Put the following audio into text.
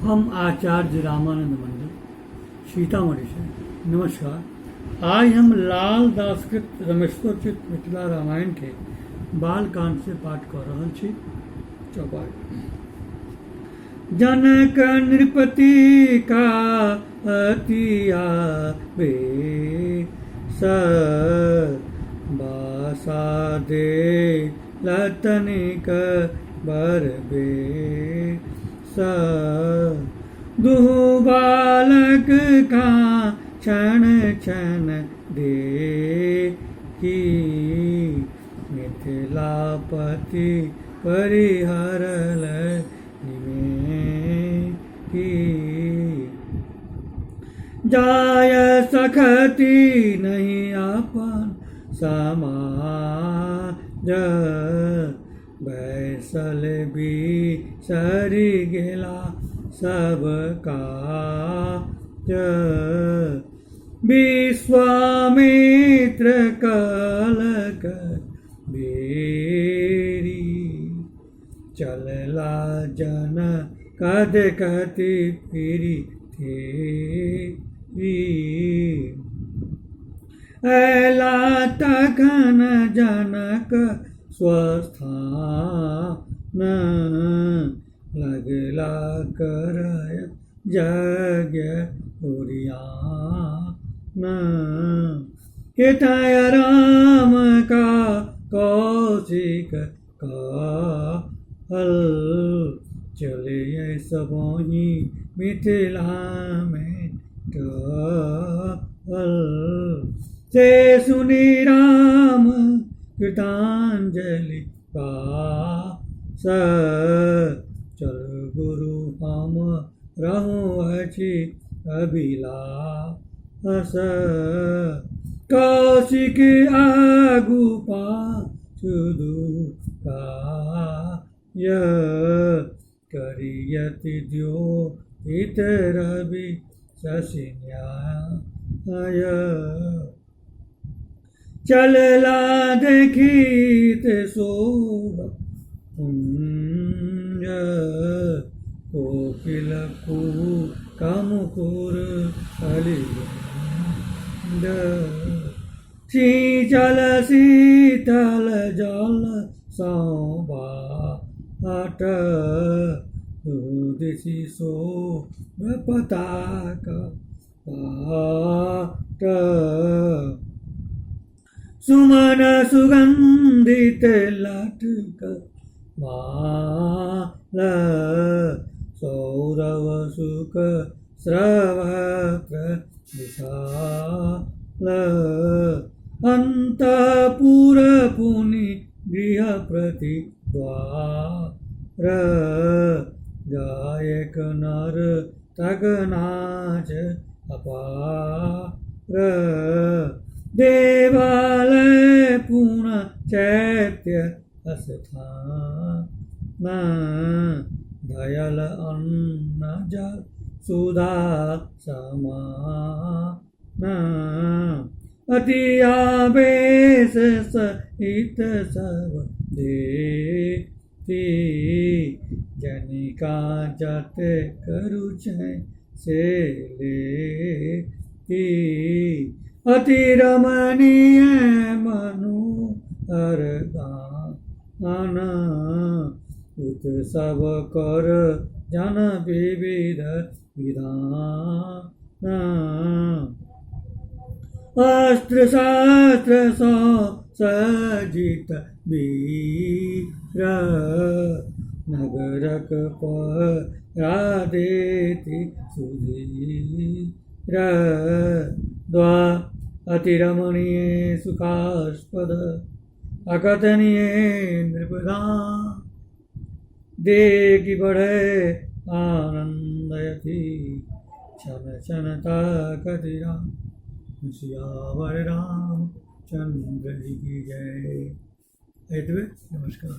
हम आचार्य रामानंद मंदिर सीतामढ़ी से नमस्कार। आज हम लाल दासकृत रमेश्वरचित मिथिला रामायण के बालकांड से पाठ कर रहे छी। चौपाई। जनक नृपति का अतिया बे बासा दे लतनिक बरबे दुहु बालक का क्षण क्षण दे की मिथिलापति परिहरल निमे की जाय सखती नहीं अपन समाज बैसल भी सरी गेला सब काज विश्वामित्र कलक बेरी चलला जन कद कति फिरी थे ऐला तखन जनक स्वस्थान लगला करय यज्ञ उरियान हितय राम का कौशिक कहल चलिए सबोही मिथिला में टहल से सुनी राम कृतांजलि पास चल गुरु हम रहूं अछि अभिलाष कौशिक आगु पाछू दुकाय करियति द्योतित रवि शशि न्याय चलला देखित शोभ कुंज कोकिल कुहू कामुकुर अलिंद शीतल शीतल जल सौबाट दिशि शोभ पताका पाट सुमन सुगंधित लटक माल सौरव सुख स्रवत्र विशाल अंतपुर पुनि गृह प्रति द्वार गायक नर तगनाच अपार देवालय पूर्ण चैत्य अस्थान दयल अन्न जल सुधा समान अति आवेश सहित सब देती जनिका जते करु से लेती अति रमणीय मनोहर गान उत्सव कर जन विविध विधान अस्त्र शास्त्र सजित वीर नगरक परादेति सुधीर द्वा अति रमणीय सुखास्पद अकथनीय नृपदान देखि बढ़े आनंदयति क्षण क्षणता कति राम सियावर राम चंद्र जी की जय। नमस्कार।